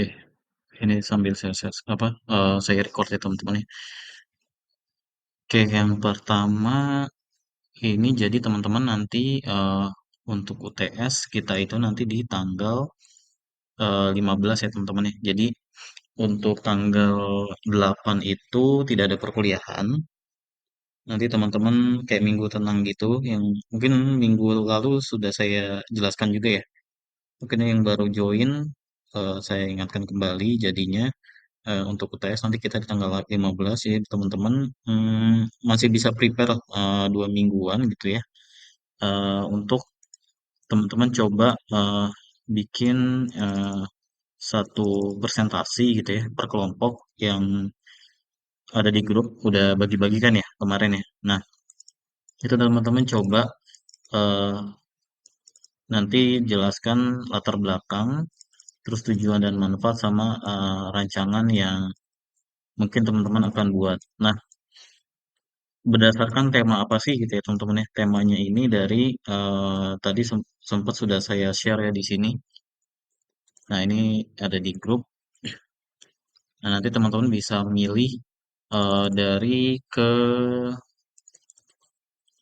Eh, ini sambil saya record ya teman-teman ya. Oke, yang pertama ini jadi teman-teman nanti untuk UTS kita itu nanti di tanggal 15 ya teman-teman ya. Jadi untuk tanggal 8 itu tidak ada perkuliahan. Nanti teman-teman kayak minggu tenang gitu, yang mungkin minggu lalu sudah saya jelaskan juga ya. Mungkin yang baru join, saya ingatkan kembali jadinya. Untuk UTS nanti kita di tanggal 15 ya teman-teman masih bisa prepare 2 mingguan gitu ya. Untuk teman-teman coba bikin satu presentasi gitu ya per kelompok yang ada di grup udah bagi-bagikan ya kemarin ya. Nah, itu teman-teman coba eh, nanti jelaskan latar belakang, terus tujuan dan manfaat sama rancangan yang mungkin teman-teman akan buat. Nah, berdasarkan tema apa sih gitu ya teman-teman ya. Temanya ini dari tadi sempat sudah saya share ya di sini. Nah, ini ada di grup. Nah, nanti teman-teman bisa milih dari ke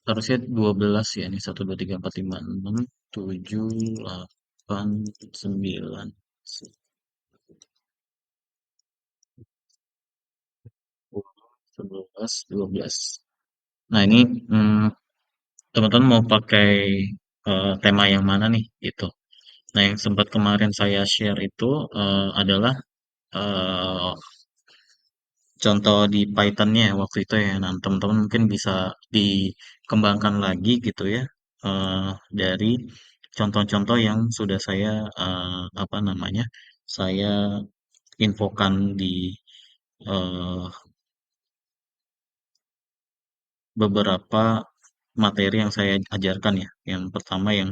harusnya 12 ya. Ini 1, 2, 3, 4, 5, 6, 7, 8, 9, 10, 11, 12. Nah, ini mm, teman-teman mau pakai tema yang mana nih gitu. Nah, yang sempat kemarin saya share itu adalah eh, contoh di Python-nya waktu itu ya. Nah, teman-teman mungkin bisa dikembangkan lagi gitu ya dari contoh-contoh yang sudah saya apa namanya saya infokan di eh, beberapa materi yang saya ajarkan ya. Yang pertama yang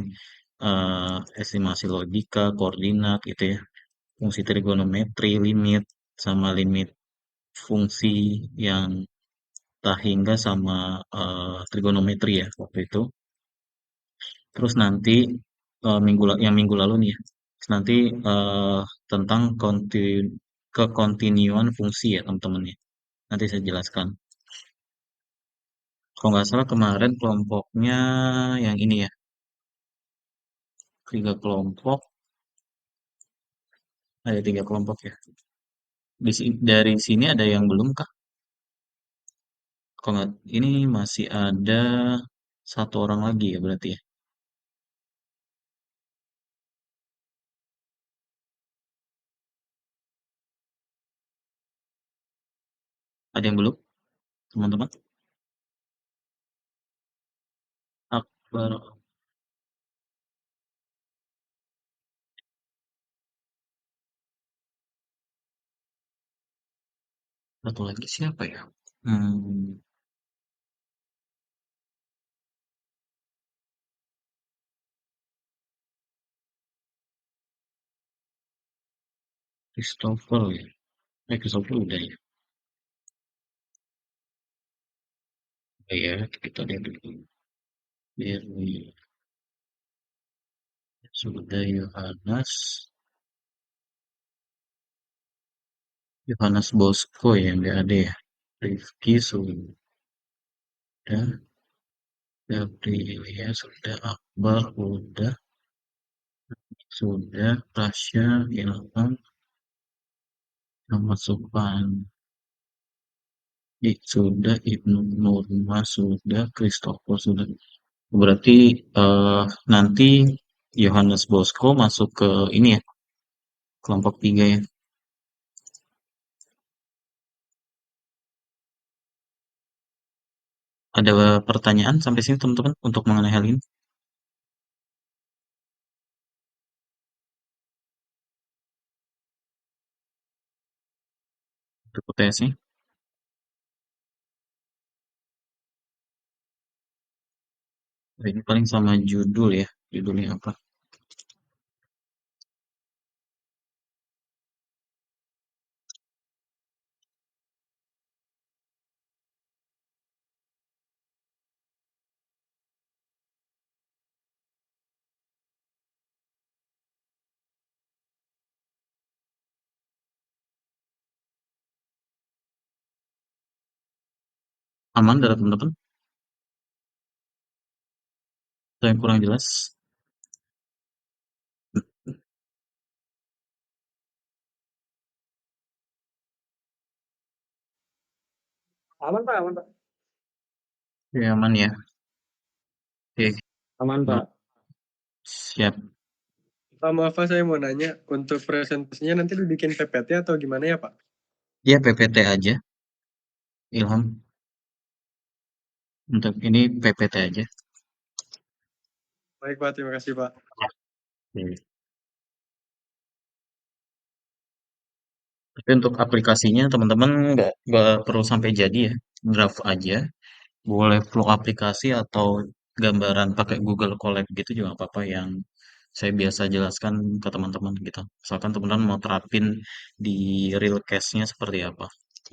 estimasi logika, koordinat gitu ya, fungsi trigonometri, limit sama limit fungsi yang tak hingga sama trigonometri ya waktu itu. Terus nanti yang minggu lalu nih ya. Terus nanti tentang kekontinuan fungsi ya teman-teman ya. Nanti saya jelaskan. Kalau nggak salah kemarin kelompoknya yang ini ya, 3 kelompok, ada 3 kelompok ya. Dari sini ada yang belum kah? Kalau nggak, ini masih ada 1 orang lagi ya berarti ya. Ada yang belum, teman-teman? Akbar, satu lagi siapa ya? Hmm, Christopher ya. Christopher udah ya. Oh ya, kita lihat dulu. Firly sudah, Yohanes Bosco ya nggak ada ya. Rifki sudah, Gabrielia sudah, Akbar udah, sudah, Tasya, Ilham, Muhammad Supandi sudah, Ibnu Nurma sudah, Christopher sudah. Berarti nanti Yohanes Bosco masuk ke ini ya, kelompok 3 ya. Ada pertanyaan sampai sini teman-teman untuk mengenai hal ini? Untuk UTS-nya? Ini paling sama judul ya. Judulnya apa? Aman dari teman-teman? Atau yang kurang jelas? Aman Pak, aman Pak. Ya, aman ya. Oke, Aman nah, Pak. siap. Pak, maaf Pak, saya mau nanya, untuk presentasinya nanti dibikin PPT atau gimana ya Pak? Ya, PPT aja, Ilham. Untuk ini PPT aja. Baik Pak, terima kasih Pak. Oke. Tapi untuk aplikasinya teman-teman nggak perlu sampai jadi ya. Draft aja. Boleh vlog aplikasi atau gambaran pakai Google Colab gitu juga nggak apa-apa yang saya biasa jelaskan ke teman-teman gitu. Misalkan teman-teman mau terapin di real case-nya seperti apa.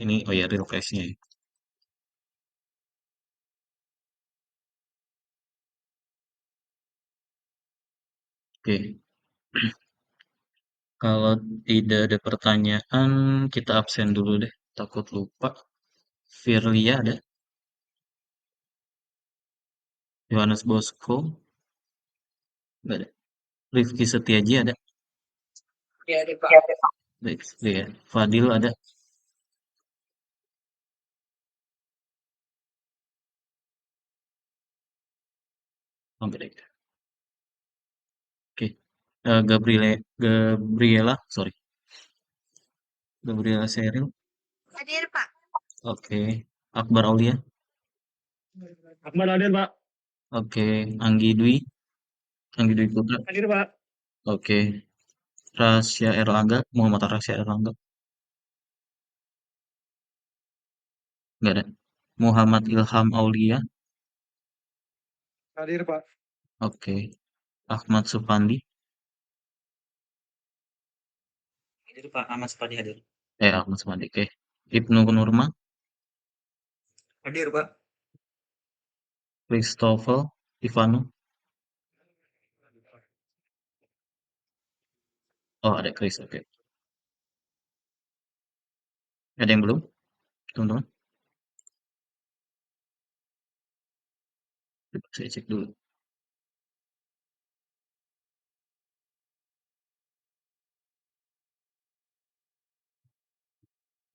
Ini, oh ya, real case-nya ya. Oke, kalau tidak ada pertanyaan, kita absen dulu deh. Takut lupa. Firlia ada, Yohanes Bosco, nggak ada. Rifki Setiaji ada, Iya deh Pak. baik, ya. Fadil ada, oh, baik. Oke. Gabriela, sorry, Gabriela Seril, Hadir Pak. oke. Akbar Aulia, Ahmad hadir Pak. oke. Anggi Dwi, Anggi Dwi Putra, Hadir Pak. oke. Rasya Erlangga, Muhammad Rasya Erlangga, nggak ada. Muhammad Ilham Aulia, Hadir Pak. oke. Ahmad Supandi, Hadir Pak, Ahmad Supadi hadir. Ahmad Supandi, oke. Ibnu Nurma, Hadir Pak. Christopher Ivano, oh ada Chris, oke. Ada yang belum, teman-teman? Coba saya cek dulu.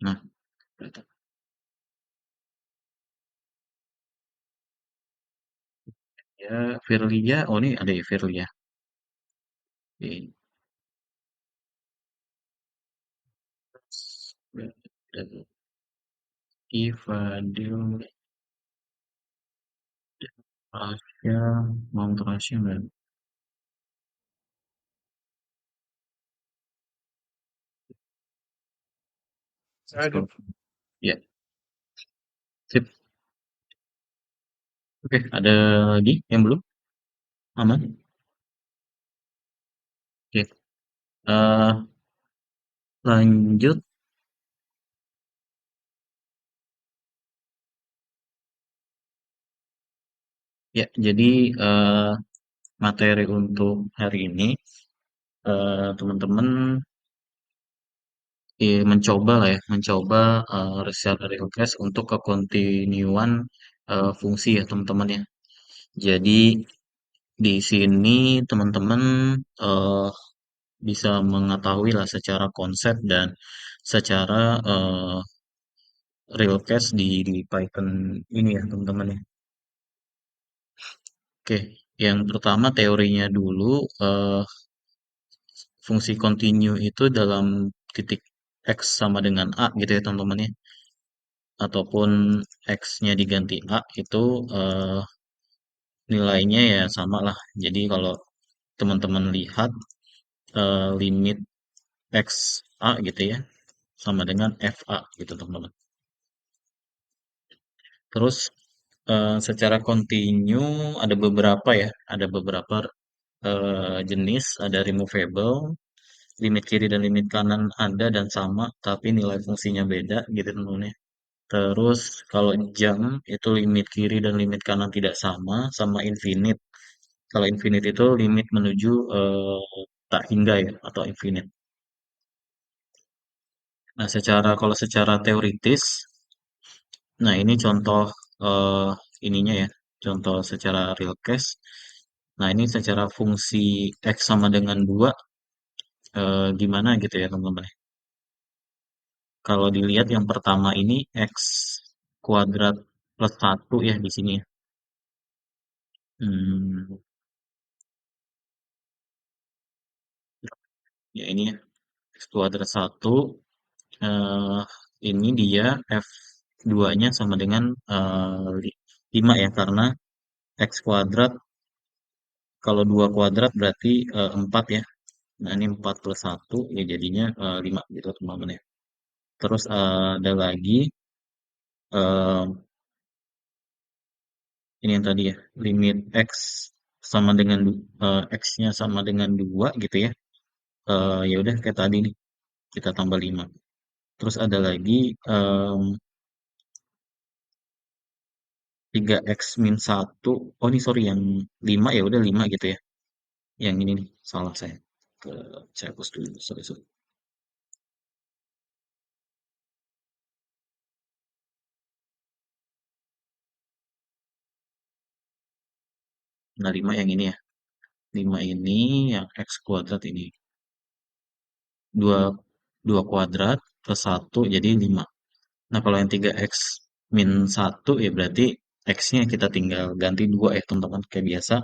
Nah, ya, Firlia, oh ini ada ya Firlia. Oke. Fadil, Rasya, Mount Rasya nggak ada. Saya hadir. Ya, sip. Oke, ada lagi yang belum? Aman? Oke. Lanjut. Ya, jadi materi untuk hari ini teman-teman mencoba lah ya, mencoba secara request untuk kekontinuan fungsi ya teman-teman ya. Jadi di sini teman-teman eh, bisa mengetahui lah secara konsep dan secara real case di Python ini ya teman-teman ya. Oke, yang pertama teorinya dulu fungsi continue itu dalam titik X sama dengan A gitu ya teman-teman ya. Ataupun X-nya diganti A itu nilainya ya sama lah. Jadi kalau teman-teman lihat limit X A gitu ya sama dengan FA gitu teman-teman. Terus secara kontinu ada beberapa ya, ada beberapa jenis, ada removable, limit kiri dan limit kanan ada dan sama, tapi nilai fungsinya beda gitu teman-teman ya. Terus kalau jam itu limit kiri dan limit kanan tidak sama, sama infinite. Kalau infinite itu limit menuju tak hingga ya atau infinite. Nah, kalau secara teoritis, nah ini contoh eh ininya ya, contoh secara real case. Nah, ini secara fungsi X sama dengan 2 gimana gitu ya teman-teman. Kalau dilihat yang pertama ini X kuadrat plus satu ya di sini ya. Hmm, ya ini ya, X kuadrat satu eh, ini dia F2-nya sama dengan 5 ya, karena X kuadrat, kalau 2 kuadrat berarti 4 ya. Nah, ini 4 plus satu ya jadinya 5 gitu teman-teman ya. Terus ada lagi eh, ini yang tadi ya, limit X sama dengan X-nya sama dengan 2 gitu ya. Ya udah kayak tadi nih, kita tambah 5. Terus ada lagi 3x min satu. Oh, ini sorry yang 5 ya udah 5 gitu ya. Yang ini nih, salah saya. Ke saya hapus dulu. Sorry, sorry. Nah, 5 yang ini ya. 5 ini yang x kuadrat ini. 2 2 kuadrat plus satu jadi 5. Nah, kalau yang 3x min satu ya berarti x-nya kita tinggal ganti 2 ya teman-teman. Kayak biasa,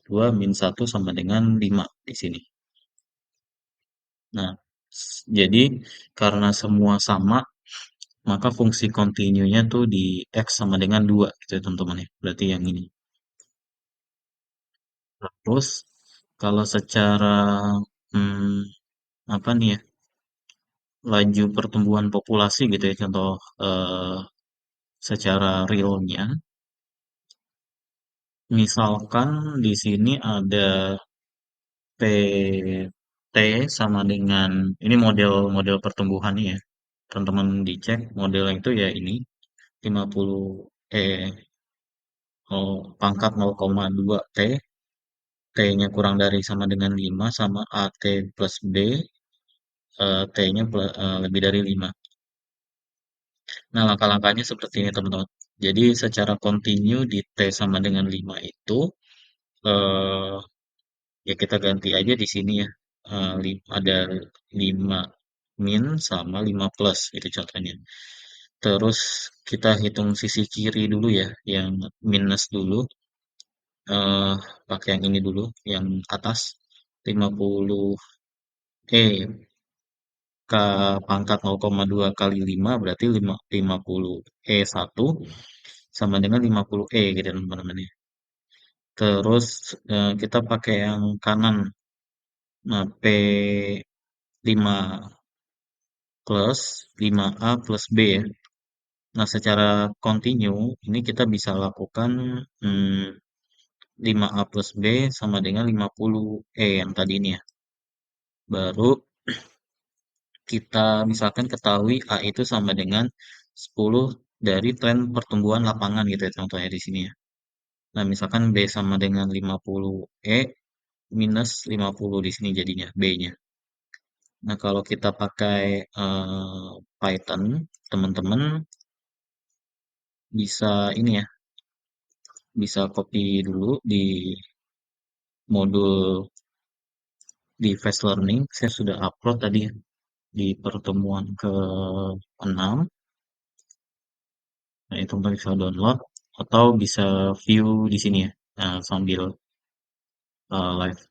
2 min satu sama dengan 5 di sini. Nah, jadi karena semua sama, maka fungsi kontinunya tuh di X sama dengan 2 gitu ya teman-teman ya. Berarti yang ini. Terus kalau secara hmm, apa nih ya, laju pertumbuhan populasi gitu ya, contoh secara realnya, misalkan di sini ada PT sama dengan ini model pertumbuhannya ya. Teman-teman dicek modelnya itu ya ini 50 pangkat 0,2 T, T-nya kurang dari sama dengan 5 sama AT plus B, T-nya lebih dari 5. Nah, langkah-langkahnya seperti ini teman-teman. Jadi secara kontinu di T sama dengan 5 itu, eh, ya kita ganti aja di sini ya. Ada 5 min sama 5 plus itu contohnya. Terus kita hitung sisi kiri dulu ya, yang minus dulu. eh Pakai yang ini dulu, yang atas 50 ke pangkat 0,2 kali 5 berarti 50 E1 sama dengan 50 gitu teman-teman ya. Terus kita pakai yang kanan. Nah, P5 plus 5A plus B ya. Nah, secara kontinu ini kita bisa lakukan hmm, 5A plus B sama dengan 50 yang tadi ini ya. Baru kita misalkan ketahui A itu sama dengan 10 dari tren pertumbuhan lapangan gitu ya contohnya di sini ya. Nah, misalkan B sama dengan 50 minus 50 di sini jadinya B-nya. Nah, kalau kita pakai Python, teman-teman bisa ini ya, bisa copy dulu di modul di Fast Learning. Saya sudah upload tadi ya, di pertemuan ke-6. Nah, itu teman bisa download atau bisa view di sini ya, sambil live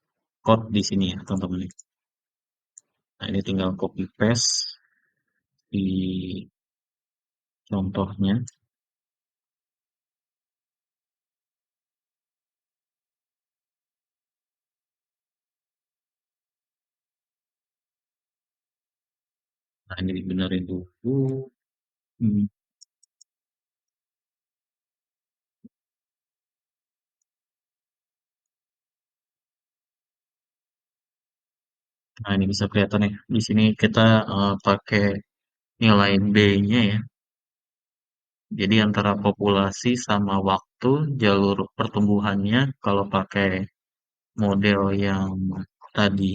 code di sini ya, teman-teman. Nah, ini tinggal copy paste di contohnya. Nah, ini dibenerin dulu. Hmm. Nah, ini bisa kelihatan ya. Di sini kita pakai nilai B-nya ya. Jadi antara populasi sama waktu jalur pertumbuhannya kalau pakai model yang tadi,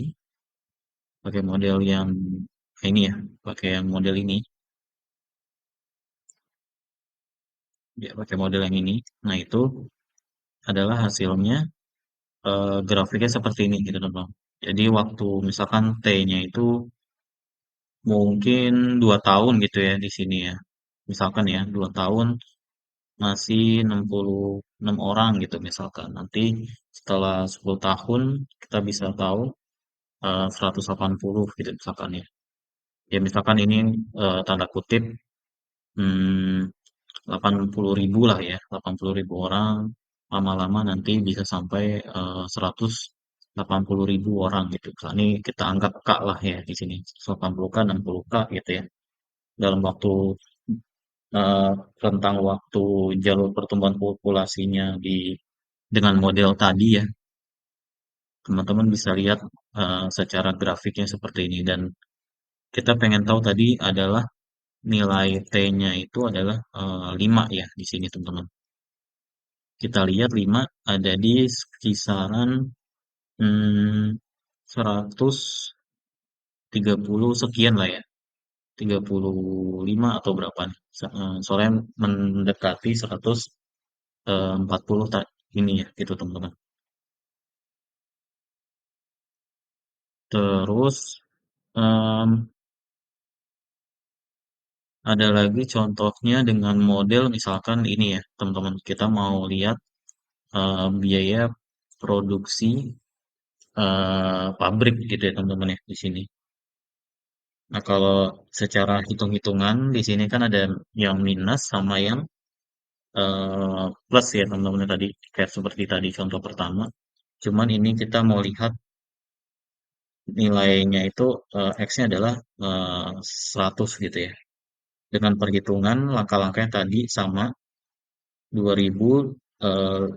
pakai model yang ini ya, pakai yang model ini, dia pakai model yang ini. Nah, itu adalah hasilnya grafiknya seperti ini gitu teman-teman. Jadi waktu misalkan T-nya itu mungkin 2 tahun gitu ya di sini ya. Misalkan ya 2 tahun masih 66 orang gitu misalkan. Nanti setelah 10 tahun kita bisa tahu 180 gitu misalkan ya. Ya misalkan ini tanda kutip hmm, 80.000 lah ya, 80.000 orang lama-lama nanti bisa sampai 180.000 orang gitu. Ini kita anggap K lah ya di sini, 180K, 60K gitu ya. Dalam waktu eh, rentang waktu jalur pertumbuhan populasinya dengan model tadi ya, teman-teman bisa lihat secara grafiknya seperti ini dan kita pengen tahu tadi adalah nilai T-nya itu adalah 5 ya di sini teman-teman. Kita lihat 5 ada di kisaran 130 sekian lah ya. 35 atau berapa nih. Soalnya mendekati 140 ini ya gitu teman-teman. Terus em, ada lagi contohnya dengan model misalkan ini ya teman-teman. Kita mau lihat biaya produksi pabrik gitu ya teman-teman ya di sini. Nah, kalau secara hitung-hitungan di sini kan ada yang minus sama yang plus ya teman-teman tadi kayak seperti tadi contoh pertama. Cuman ini kita mau lihat nilainya itu X-nya adalah 100 gitu ya. Dengan perhitungan langkah-langkahnya tadi sama 2000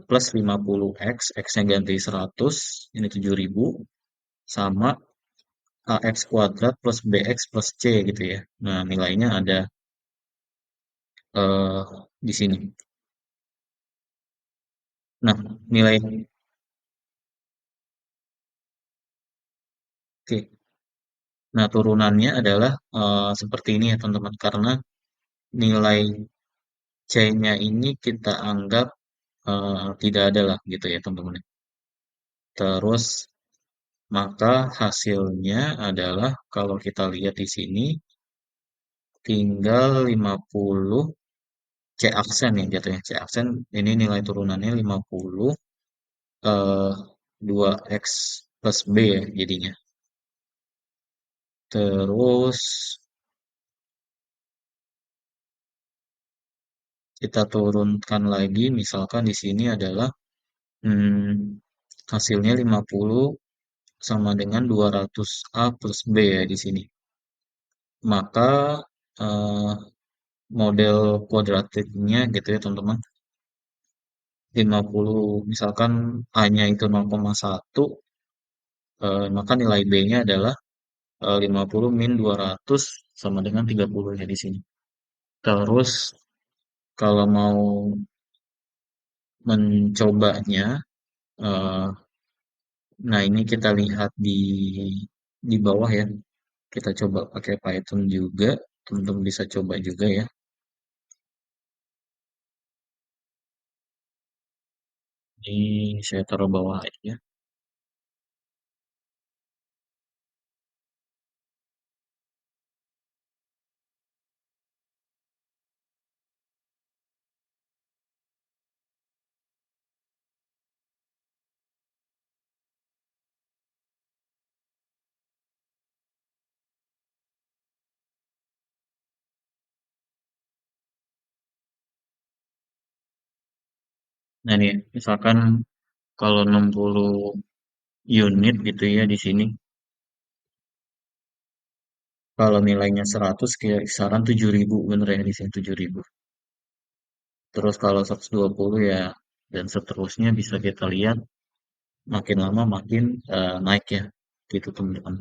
plus 50X, X-nya ganti 100, ini 7.000 sama AX kuadrat plus BX plus C gitu ya. Nah, nilainya ada eh, di sini. Nah, nilai oke. Nah, turunannya adalah seperti ini ya, teman-teman. Karena nilai C-nya ini kita anggap tidak ada lah gitu ya, teman-teman. Terus maka hasilnya adalah kalau kita lihat di sini tinggal 50 C aksen ya jatuhnya. C aksen ini nilai turunannya 50 eh 2X plus B ya jadinya. Terus kita turunkan lagi misalkan di sini adalah hasilnya 50 sama dengan 200A plus B ya di sini. Maka eh, model kuadratiknya gitu ya teman-teman. 50 misalkan A-nya itu 0,1 maka nilai B-nya adalah 50 min 200 sama dengan 30 ya di sini. Terus kalau mau mencobanya eh, nah ini kita lihat di bawah ya. Kita coba pakai Python juga. Teman-teman bisa coba juga ya. Ini saya taruh bawah aja. Nah nih, misalkan kalau 60 unit gitu ya di sini. Kalau nilainya 100 kisaran 7.000 bener ya di sini 7.000. Terus kalau 120 ya dan seterusnya bisa kita lihat makin lama makin naik ya gitu teman-teman.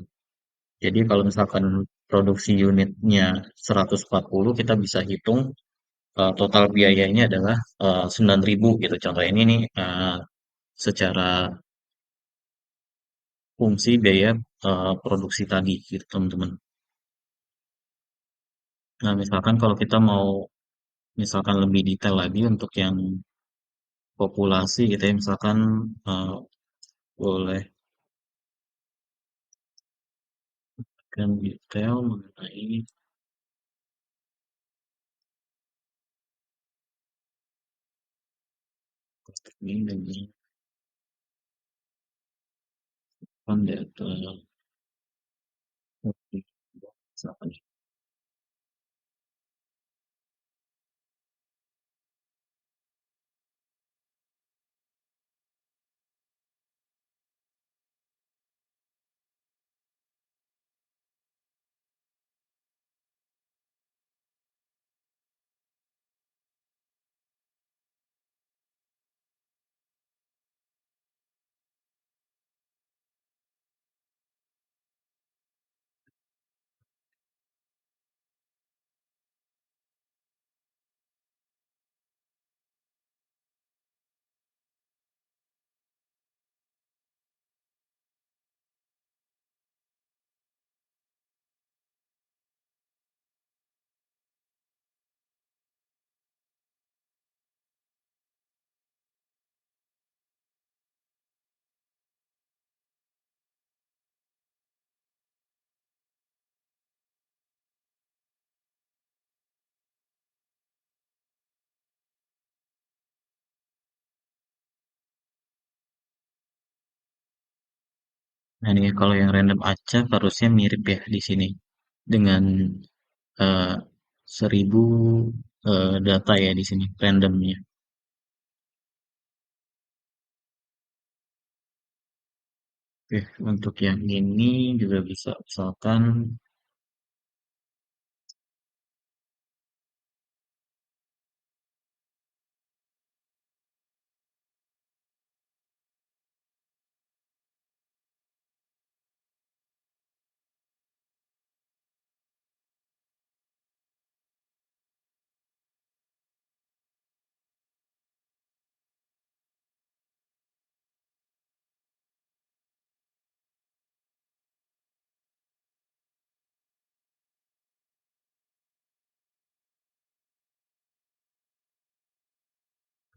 Jadi kalau misalkan produksi unitnya 140 kita bisa hitung total biayanya adalah 9.000 gitu. Contoh ini nih secara fungsi biaya produksi tadi gitu teman-teman. Nah, misalkan kalau kita mau misalkan lebih detail lagi untuk yang populasi gitu ya, misalkan eh, boleh kan detail mengenai ini dengan data lebih misalkan. Nah ini kalau yang random acak harusnya mirip ya di sini dengan eh, 1000 data ya di sini randomnya. Oke, untuk yang ini juga bisa misalkan,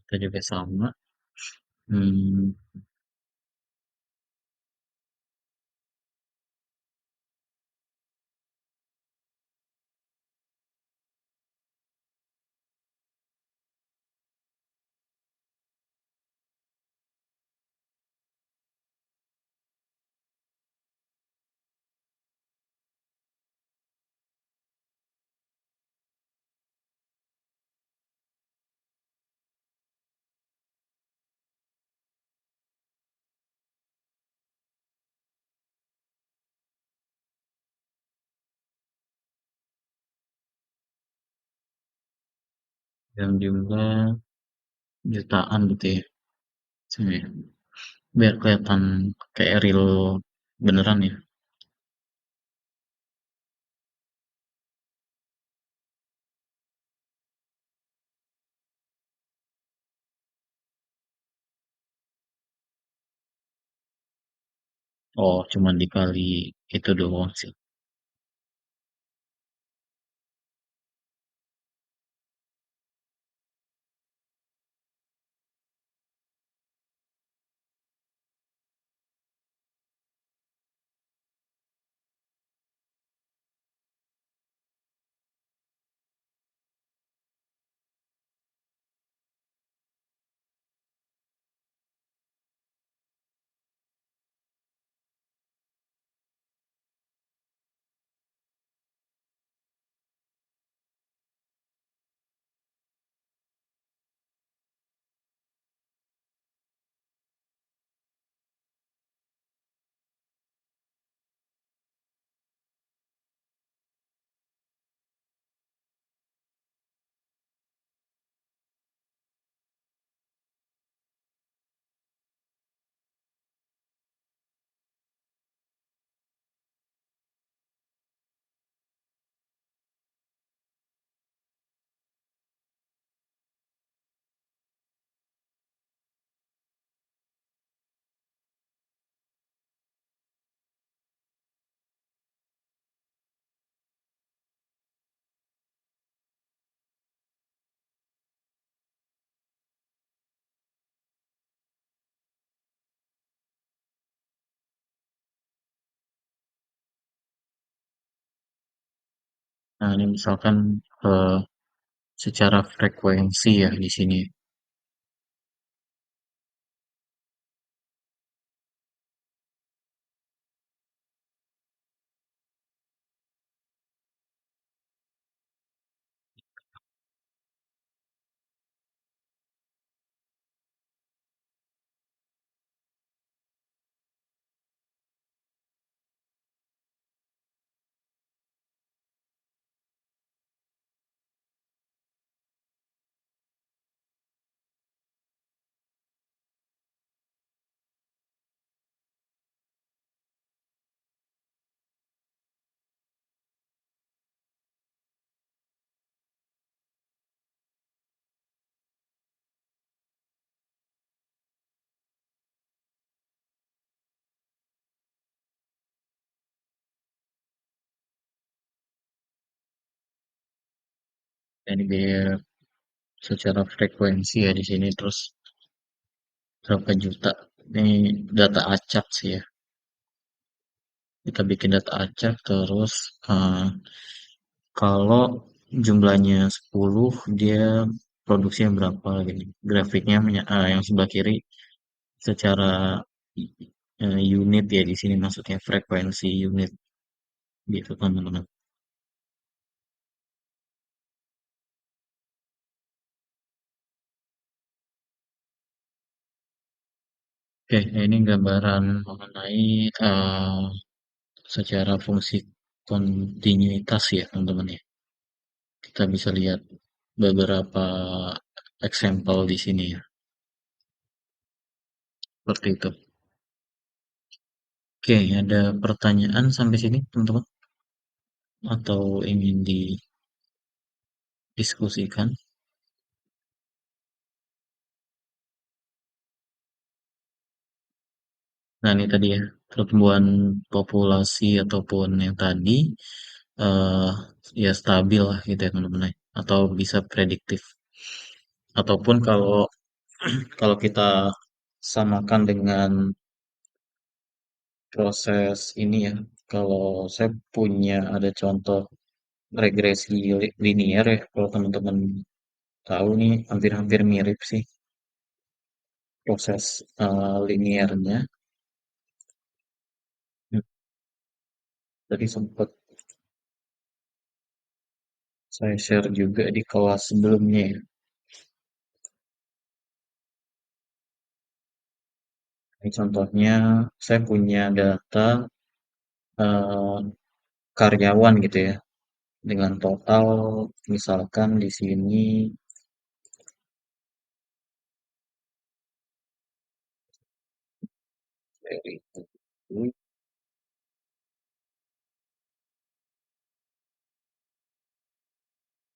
kita juga sama. Hmm, dan juga jutaan gitu ya. Sini, biar kelihatan kayak real beneran ya. Oh, cuman dikali itu doang sih. Nah, ini misalkan eh, secara frekuensi ya di sini. Ini biaya secara frekuensi ya di sini terus berapa juta. Ini data acak sih ya. Kita bikin data acak terus eh, kalau jumlahnya 10 dia produksinya berapa gini. Grafiknya yang sebelah kiri secara unit ya di sini maksudnya frekuensi unit gitu teman-teman. Oke, ini gambaran mengenai secara fungsi kontinuitas ya teman-teman ya. Kita bisa lihat beberapa example di sini ya. Seperti itu. Oke, ada pertanyaan sampai sini teman-teman? Atau ingin didiskusikan? Nah, ini tadi ya, pertumbuhan populasi ataupun yang tadi eh ya stabil lah gitu ya teman-teman ya. Atau bisa prediktif. Ataupun kalau kalau kita samakan dengan proses ini ya, kalau saya punya ada contoh regresi linear ya, kalau teman-teman tahu nih hampir-hampir mirip sih proses linearnya. Hmm, Tadi sempat saya share juga di kelas sebelumnya ya. Ini contohnya saya punya data eh, karyawan gitu ya, dengan total misalkan di sini dari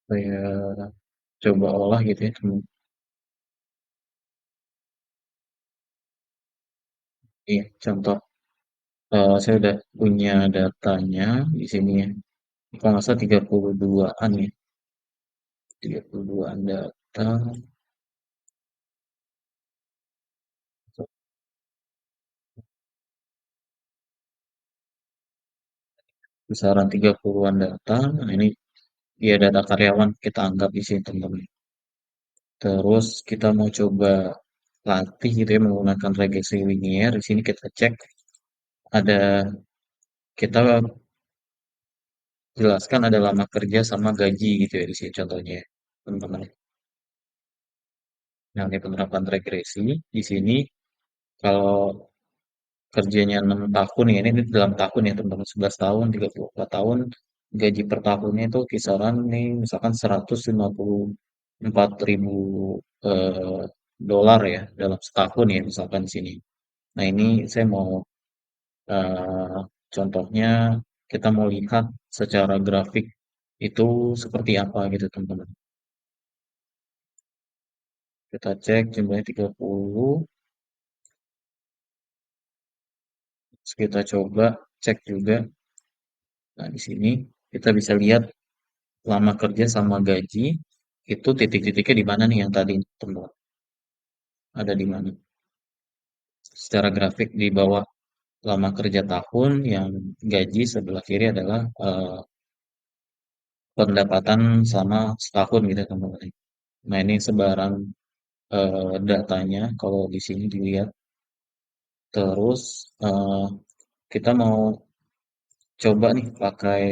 saya coba olah gitu ya teman. Iya, contoh saya udah punya datanya di sini ya. Kalau nggak salah 32-an ya. 32-an data besaran 30-an data. Nah, ini ya data karyawan kita anggap di sini teman-teman. Terus kita mau coba latih gitu ya menggunakan regresi linear. Di sini kita cek ada kita jelaskan ada lama kerja sama gaji gitu ya di sini contohnya ya, teman-teman. Nah, ini penerapan regresi di sini kalau kerjanya 6 tahun ya ini dalam tahun ya teman-teman 11 tahun 34 tahun gaji per tahunnya itu kisaran nih misalkan 154.000 eh, dolar ya dalam setahun ya misalkan di sini. Nah, ini saya mau eh, contohnya kita mau lihat secara grafik itu seperti apa gitu teman-teman. Kita cek jumlahnya 30, terus kita coba cek juga. Nah, di sini kita bisa lihat lama kerja sama gaji itu titik-titiknya di mana nih yang tadi temuan ada di mana secara grafik di bawah lama kerja tahun yang gaji sebelah kiri adalah pendapatan selama setahun gitu teman-teman. Nah ini sebaran datanya kalau di sini dilihat. Terus eh, kita mau coba nih pakai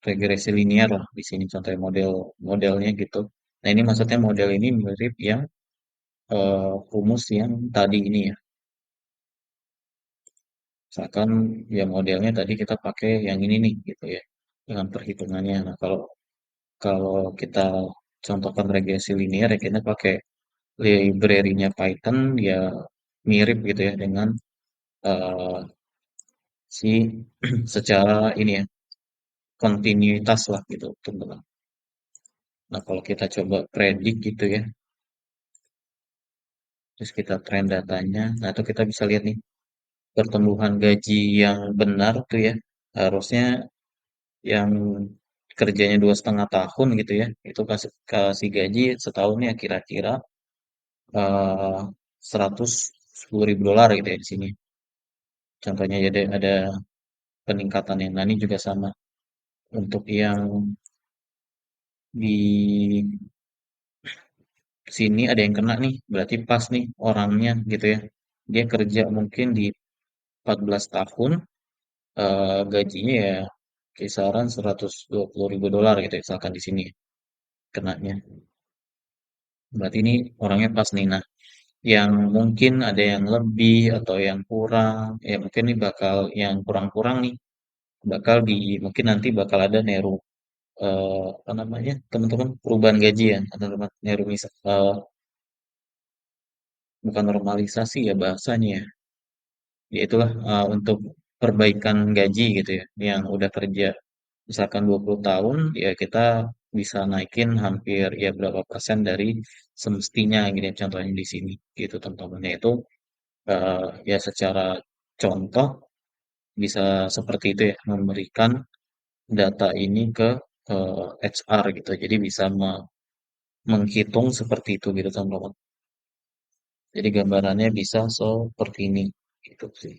regresi linear lah di sini contohnya modelnya gitu. Nah ini maksudnya model ini mirip yang rumus yang tadi ini ya. Misalkan ya modelnya tadi kita pakai yang ini nih gitu ya dengan perhitungannya. Nah kalau kalau kita contohkan regresi linear ya kita pakai library-nya Python ya mirip gitu ya dengan eh, si secara ini ya kontinuitas lah gitu teman-teman. Nah kalau kita coba predik gitu ya, terus kita trend datanya, nah itu kita bisa lihat nih pertumbuhan gaji yang benar tuh ya harusnya yang kerjanya 2,5 tahun gitu ya itu kasih kasih gaji setahunnya kira-kira 110.000 dolar gitu ya di sini. Contohnya jadi ada peningkatan yang nani juga sama. Untuk yang di sini ada yang kena nih, berarti pas nih orangnya gitu ya. Dia kerja mungkin di 14 tahun, gajinya ya kisaran 120.000 dolar gitu ya, misalkan di sini kenanya. Berarti ini orangnya pas nih. Nah, yang mungkin ada yang lebih atau yang kurang, ya mungkin ini bakal yang kurang-kurang nih, bakal di mungkin nanti bakal ada apa namanya teman-teman perubahan gaji ya, atau bukan normalisasi ya bahasanya ya. Ya itulah untuk perbaikan gaji gitu ya, yang udah kerja misalkan 20 tahun, ya kita bisa naikin hampir ya berapa persen dari semestinya gitu ya, contohnya di sini gitu teman-teman. Yaitu ya secara contoh bisa seperti itu ya, memberikan data ini ke HR gitu. Jadi bisa menghitung seperti itu gitu teman-teman. Jadi gambarannya bisa seperti ini gitu sih.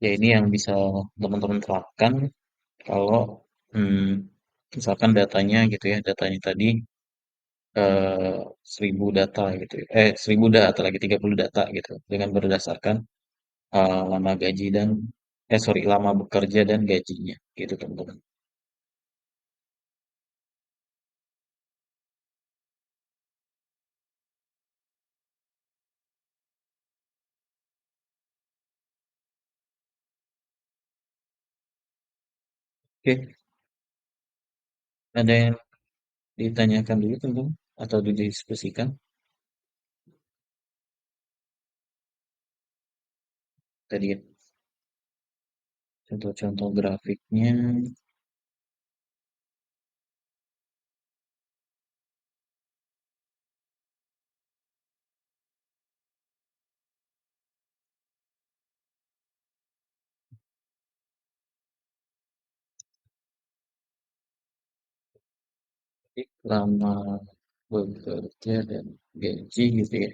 Ya ini yang bisa teman-teman terapkan kalau hmm, misalkan datanya gitu ya, datanya tadi 1.000 data gitu ya. 1.000 data lagi 30 data gitu dengan berdasarkan lama gaji dan sorry lama bekerja dan gajinya gitu teman-teman. Oke, ada yang ditanyakan dulu teman-teman atau didiskusikan tadi ya, contoh-contoh grafiknya. Jadi, lama bekerja dan gaji gitu ya.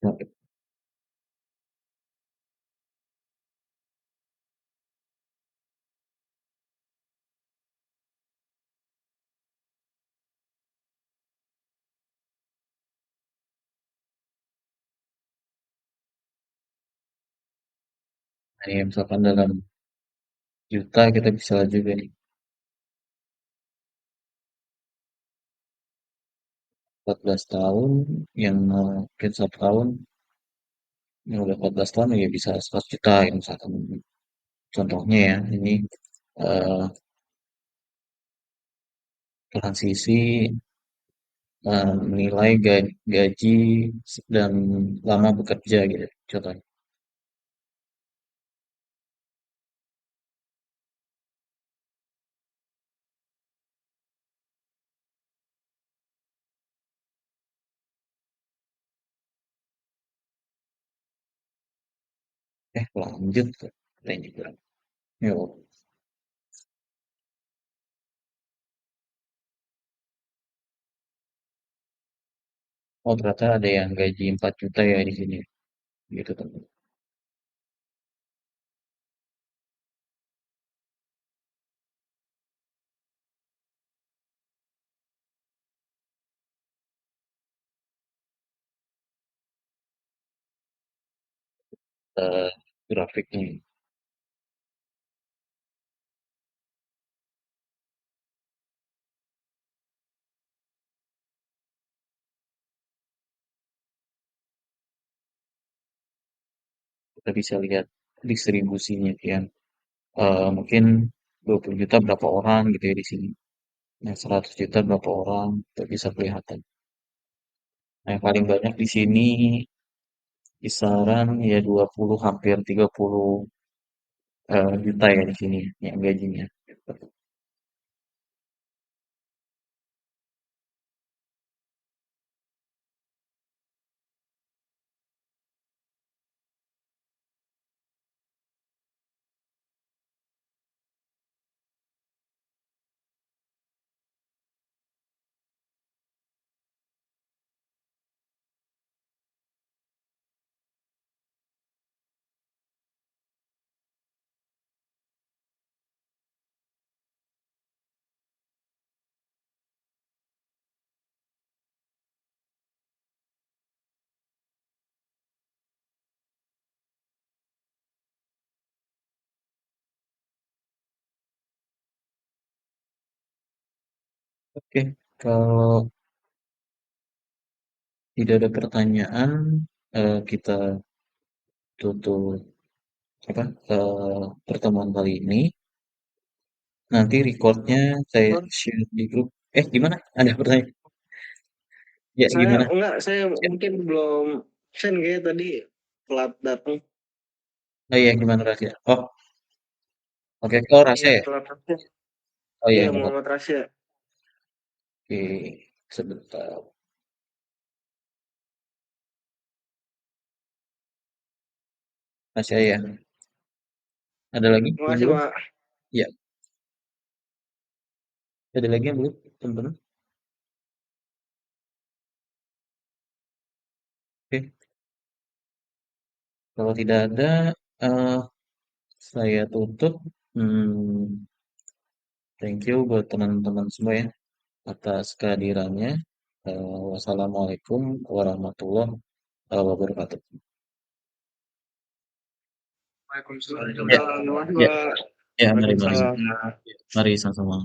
Nah, ya, misalkan dalam juta kita bisa juga nih 14 tahun yang mungkin 1 tahun yang udah 14 tahun ya bisa 100 juta ya misalkan contohnya ya ini eh, transisi menilai gaji dan lama bekerja gitu contohnya. Lanjut ke Telegram. Yuk. Oh, ternyata ada yang gaji 4 juta ya di sini. Gitu teman. Eh, grafiknya. Kita bisa lihat distribusinya kan. Mungkin 20 juta berapa orang gitu ya di sini. Nah, 100 juta berapa orang, itu bisa kelihatan. Nah, yang paling banyak di sini kisaran ya 20 hampir 30 juta ya di sini yang gajinya. Oke, kalau tidak ada pertanyaan, kita tutup apa pertemuan kali ini. Nanti recordnya saya share di grup. Gimana? Ada pertanyaan? Ya, Saya gimana? enggak, saya Ya. mungkin belum send kayak tadi telat datang. Oh iya, gimana Rasya? Oh, oke. Oh, Iya, Rasya ya? telat datang. Oh iya, Iya, nggak apa-apa. Muhammad Rasya. Oke, sebentar. Rasya ya. Ada lagi Terima yang kasih, belum? Pak. Ya, ada lagi yang belum, teman-teman? Oke, kalau tidak ada, eh, saya tutup. Hmm, thank you buat teman-teman semua ya atas kehadirannya. Wassalamualaikum warahmatullahi wabarakatuh. Waalaikumsalam. Ya, Terima kasih, ya, Pak. ya, mari, mari, Waalaikumsalam. mari sama-sama.